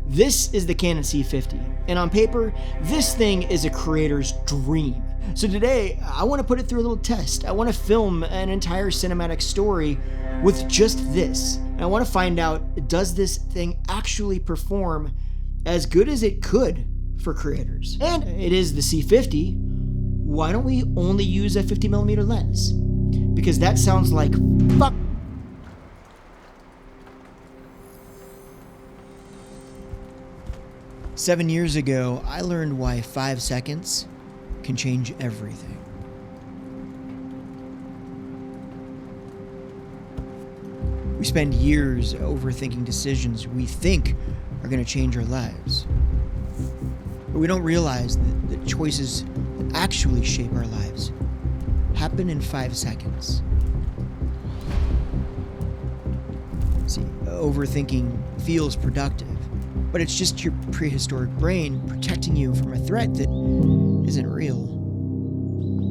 This is the Canon C50, and on paper, this thing is a creator's dream. So today, I want to put it through a little test. I want to film an entire cinematic story with just this. And I want to find out, does this thing actually perform as good as it could for creators? And it is the C50. Why don't we only use a 50mm lens? Because that sounds like fuck. Seven years ago, I learned why 5 seconds can change everything. We spend years overthinking decisions we think are going to change our lives. But we don't realize that the choices that actually shape our lives happen in 5 seconds. See, overthinking feels productive, but it's just your prehistoric brain protecting you from a threat that isn't real.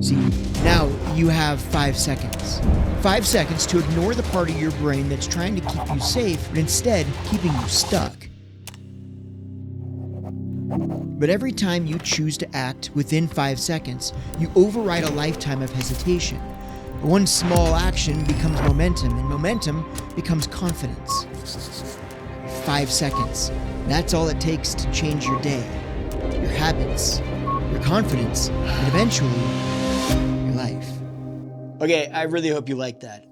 See, now you have 5 seconds. 5 seconds to ignore the part of your brain that's trying to keep you safe, but instead keeping you stuck. But every time you choose to act within 5 seconds, you override a lifetime of hesitation. One small action becomes momentum, and momentum becomes confidence. 5 seconds. That's all it takes to change your day, your habits, your confidence, and eventually, your life. Okay, I really hope you liked that.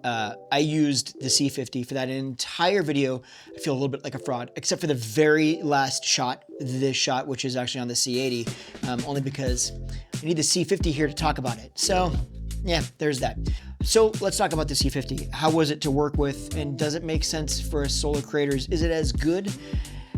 I used the C50 for that entire video. I feel a little bit like a fraud, except for the very last shot, this shot, which is actually on the C80, only because I need the C50 here to talk about it. So, yeah, there's that. So let's talk about the C50. How was it to work with, and does it make sense for us solo creators? Is it as good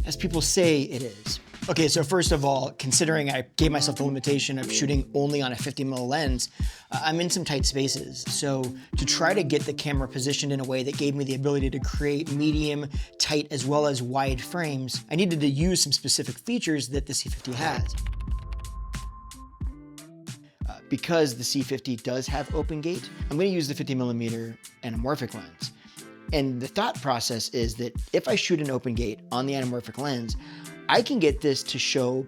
as people say it is? Okay, so first of all, considering I gave myself the limitation of shooting only on a 50mm lens, I'm in some tight spaces. So to try to get the camera positioned in a way that gave me the ability to create medium, tight, as well as wide frames, I needed to use some specific features that the C50 has. Because the C50 does have open gate, I'm going to use the 50mm anamorphic lens. And the thought process is that if I shoot an open gate on the anamorphic lens, I can get this to show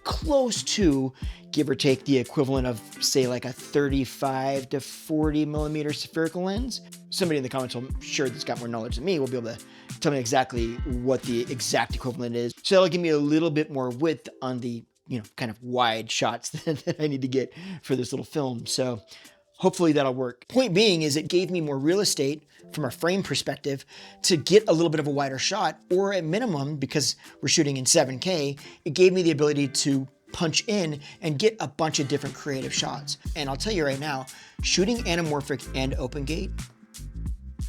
close to, give or take, the equivalent of, say, like a 35 to 40mm spherical lens. Somebody in the comments, I'm sure that's got more knowledge than me, will be able to tell me exactly what the exact equivalent is. So that'll give me a little bit more width on the, kind of wide shots that I need to get for this little film. So hopefully that'll work. Point being is it gave me more real estate from a frame perspective to get a little bit of a wider shot, or at minimum, because we're shooting in 7K, it gave me the ability to punch in and get a bunch of different creative shots. And I'll tell you right now, shooting anamorphic and open gate,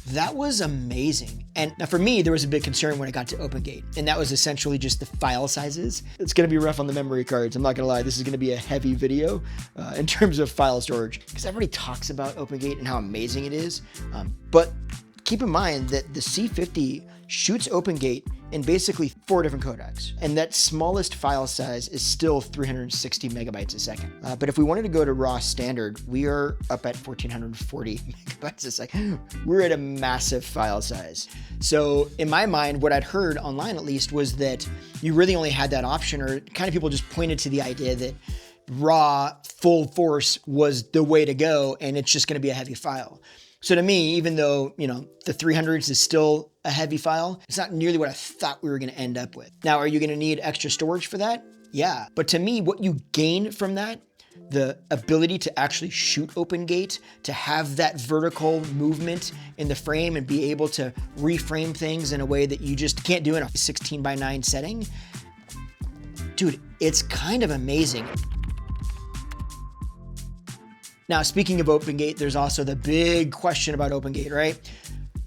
that was amazing. And now for me, there was a big concern when it got to open gate, and that was essentially just the file sizes. It's gonna be rough on the memory cards. I'm not gonna lie, this is gonna be a heavy video in terms of file storage, because everybody talks about open gate and how amazing it is. But keep in mind that the C50 shoots open gate in basically 4 different codecs, and that smallest file size is still 360 megabytes a second. But if we wanted to go to raw standard, we are up at 1440 megabytes a second. We're at a massive file size. So in my mind, what I'd heard online at least was that you really only had that option, or kind of people just pointed to the idea that raw full force was the way to go, and it's just gonna be a heavy file. So to me, even though, the 300s is still a heavy file, it's not nearly what I thought we were gonna end up with. Now, are you gonna need extra storage for that? Yeah, but to me, what you gain from that, the ability to actually shoot open gate, to have that vertical movement in the frame and be able to reframe things in a way that you just can't do in a 16:9 setting, dude, it's kind of amazing. Now, speaking of open gate, there's also the big question about open gate, right?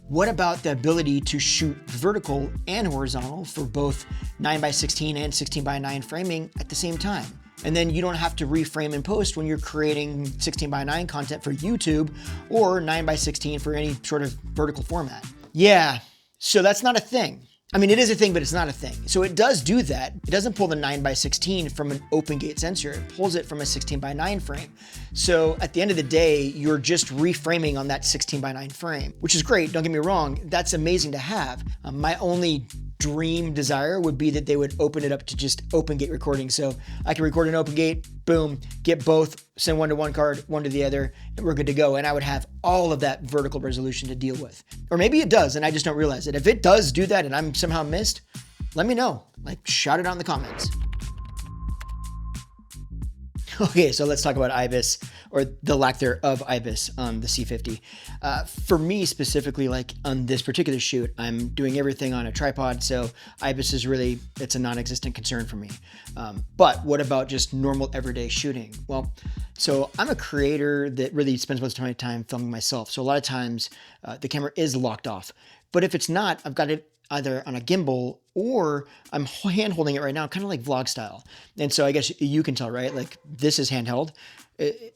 What about the ability to shoot vertical and horizontal for both 9:16 and 16:9 framing at the same time? And then you don't have to reframe in post when you're creating 16:9 content for YouTube or 9:16 for any sort of vertical format. Yeah, so that's not a thing. I mean, it is a thing, but it's not a thing. So it does do that. It doesn't pull the 9x16 from an open gate sensor. It pulls it from a 16:9 frame. So at the end of the day, you're just reframing on that 16:9 frame, which is great. Don't get me wrong. That's amazing to have. My only dream desire would be that they would open it up to just open gate recording. So I can record an open gate, boom, get both, send one to one card, one to the other, and we're good to go. And I would have all of that vertical resolution to deal with. Or maybe it does, and I just don't realize it. If it does do that and I'm somehow missed, let me know. Like, shout it out in the comments. Okay, so let's talk about Ibis, or the lack thereof Ibis on the C50. For me specifically, like on this particular shoot, I'm doing everything on a tripod, so Ibis is really, it's a non-existent concern for me. But what about just normal everyday shooting? Well, so I'm a creator that really spends most of my time filming myself. So a lot of times the camera is locked off. But if it's not, I've got it either on a gimbal or I'm hand holding it right now, kind of like vlog style. And so I guess you can tell, right? Like this is handheld.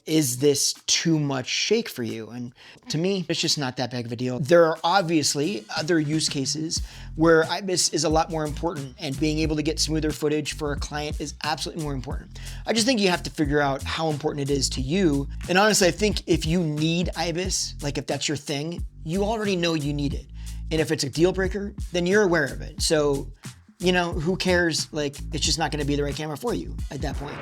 Is this too much shake for you? And to me, it's just not that big of a deal. There are obviously other use cases where Ibis is a lot more important, and being able to get smoother footage for a client is absolutely more important. I just think you have to figure out how important it is to you. And honestly, I think if you need Ibis, like if that's your thing, you already know you need it. And if it's a deal breaker, then you're aware of it. So, you know, who cares? Like, it's just not going to be the right camera for you at that point.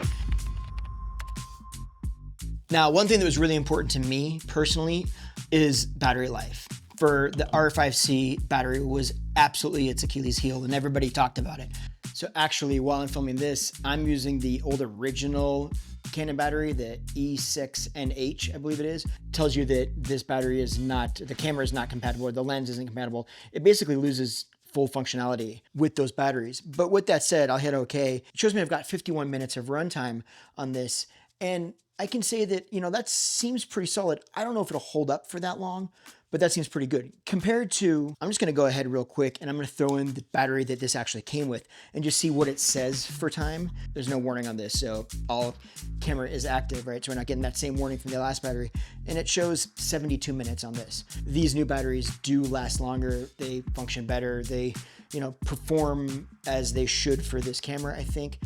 Now, one thing that was really important to me personally is battery life. For the R5C, battery was absolutely its Achilles heel, and everybody talked about it. So actually, while I'm filming this, I'm using the old original Canon battery, the E6NH, I believe it is. It tells you that this battery is not, the camera is not compatible, or the lens isn't compatible. It basically loses full functionality with those batteries. But with that said, I'll hit okay. It shows me I've got 51 minutes of runtime on this, and I can say that, you know, that seems pretty solid. I don't know if it'll hold up for that long, but that seems pretty good. Compared to, I'm just gonna go ahead real quick and I'm gonna throw in the battery that this actually came with and just see what it says for time. There's no warning on this, so all camera is active, right? So we're not getting that same warning from the last battery. And it shows 72 minutes on this. These new batteries do last longer. They function better. They, you know, perform as they should for this camera, I think.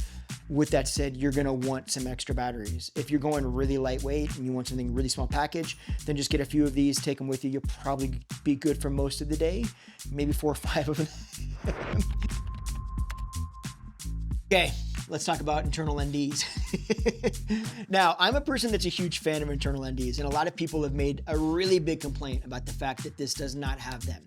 With that said, you're gonna want some extra batteries. If you're going really lightweight and you want something really small package, then just get a few of these, take them with you. You'll probably be good for most of the day, maybe 4 or 5 of them. Okay, let's talk about internal NDs. Now, I'm a person that's a huge fan of internal NDs, and a lot of people have made a really big complaint about the fact that this does not have them,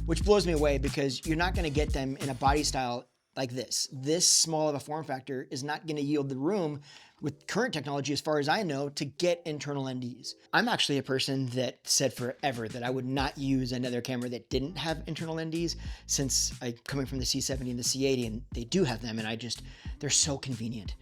which blows me away because you're not gonna get them in a body style like this. This small of a form factor is not going to yield the room with current technology, as far as I know, to get internal NDs. I'm actually a person that said forever that I would not use another camera that didn't have internal NDs, since I'm coming from the C70 and the C80, and they do have them, and they're so convenient.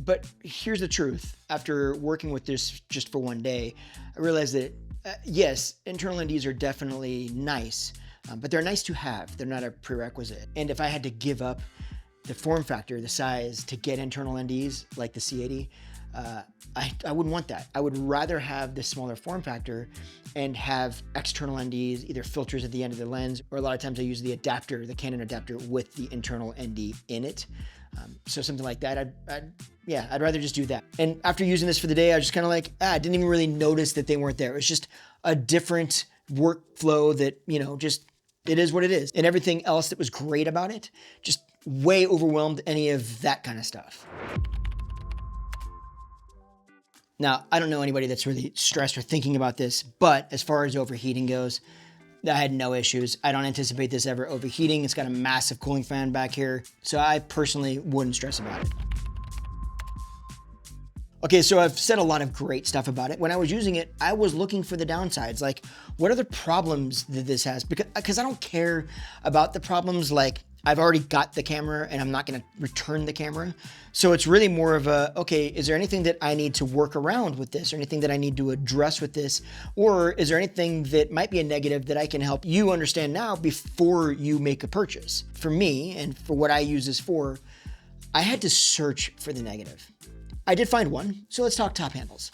But here's the truth. After working with this just for one day, I realized that, yes, internal NDs are definitely nice, but they're nice to have. They're not a prerequisite. And if I had to give up the form factor, the size, to get internal NDs like the C80, I wouldn't want that. I would rather have the smaller form factor and have external NDs, either filters at the end of the lens, or a lot of times I use the adapter, the Canon adapter with the internal ND in it. So something like that, I'd rather just do that. And after using this for the day, I was just kind of like, I didn't even really notice that they weren't there. It was just a different workflow that, you know, just, it is what it is. And everything else that was great about it just way overwhelmed any of that kind of stuff. Now, I don't know anybody that's really stressed or thinking about this, but as far as overheating goes, I had no issues. I don't anticipate this ever overheating. It's got a massive cooling fan back here, so I personally wouldn't stress about it. Okay, so I've said a lot of great stuff about it. When I was using it, I was looking for the downsides. Like, what are the problems that this has? Because I don't care about the problems. Like, I've already got the camera and I'm not gonna return the camera. So it's really more of a, okay, is there anything that I need to work around with this, or anything that I need to address with this? Or is there anything that might be a negative that I can help you understand now before you make a purchase? For me, and for what I use this for, I had to search for the negative. I did find one, so let's talk top handles.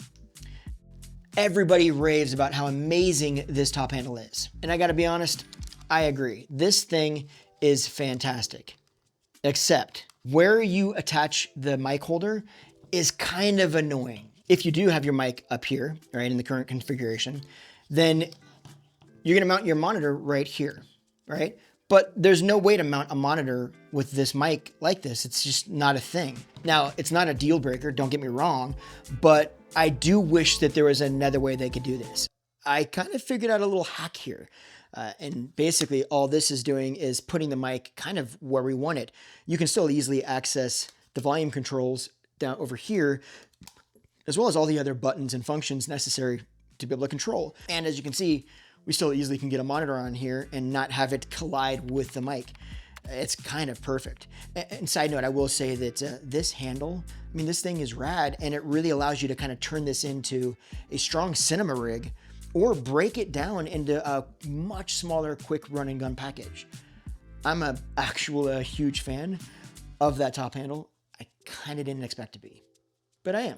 Everybody raves about how amazing this top handle is. And I gotta be honest, I agree. This thing is fantastic, except where you attach the mic holder is kind of annoying. If you do have your mic up here, right, in the current configuration, then you're gonna mount your monitor right here, right? But there's no way to mount a monitor with this mic like this. It's just not a thing. Now, it's not a deal breaker, don't get me wrong, but I do wish that there was another way they could do this. I kind of figured out a little hack here. And basically all this is doing is putting the mic kind of where we want it. You can still easily access the volume controls down over here, as well as all the other buttons and functions necessary to be able to control. And as you can see, we still easily can get a monitor on here and not have it collide with the mic. It's kind of perfect. And side note, I will say that this handle, I mean, this thing is rad, and it really allows you to kind of turn this into a strong cinema rig or break it down into a much smaller, quick run and gun package. I'm a huge fan of that top handle. I kind of didn't expect to be, but I am.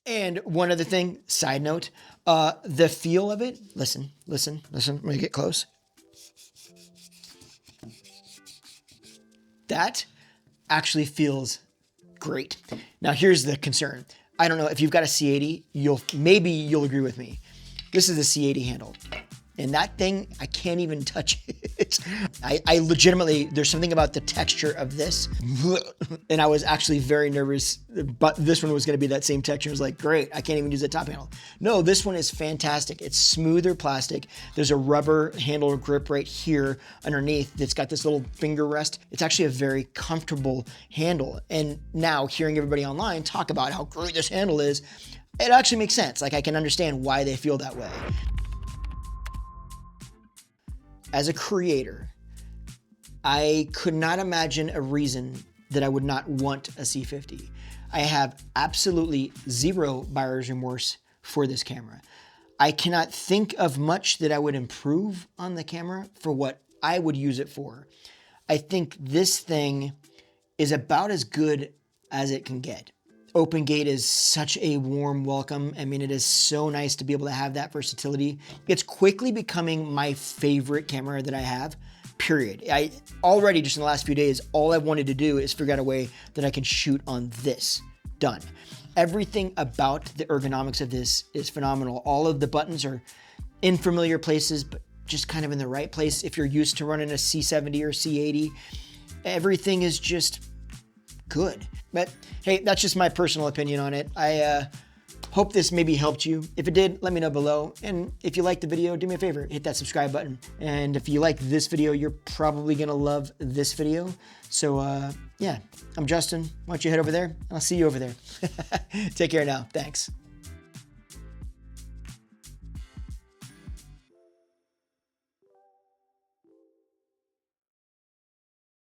And one other thing, side note, the feel of it, listen, let me get close. That actually feels great. Now here's the concern. I don't know if you've got a C80, maybe you'll agree with me. This is the C80 handle. And that thing, I can't even touch it. I legitimately, there's something about the texture of this. And I was actually very nervous, but this one was gonna be that same texture. I was like, great, I can't even use the top handle. No, this one is fantastic. It's smoother plastic. There's a rubber handle grip right here underneath that's got this little finger rest. It's actually a very comfortable handle. And now hearing everybody online talk about how great this handle is, it actually makes sense. Like I can understand why they feel that way. As a creator, I could not imagine a reason that I would not want a C50. I have absolutely zero buyer's remorse for this camera. I cannot think of much that I would improve on the camera for what I would use it for. I think this thing is about as good as it can get. Open gate is such a warm welcome. I mean, it is so nice to be able to have that versatility. It's quickly becoming my favorite camera that I have, period. I already, just in the last few days, all I wanted to do is figure out a way that I can shoot on this. Done. Everything about the ergonomics of this is phenomenal. All of the buttons are in familiar places, but just kind of in the right place. If you're used to running a C70 or C80, everything is just good. But hey, that's just my personal opinion on it. I hope this maybe helped you. If it did, let me know below. And if you liked the video, do me a favor, hit that subscribe button. And if you like this video, you're probably gonna love this video. So yeah, I'm Justin. Why don't you head over there? I'll see you over there. Take care now. Thanks.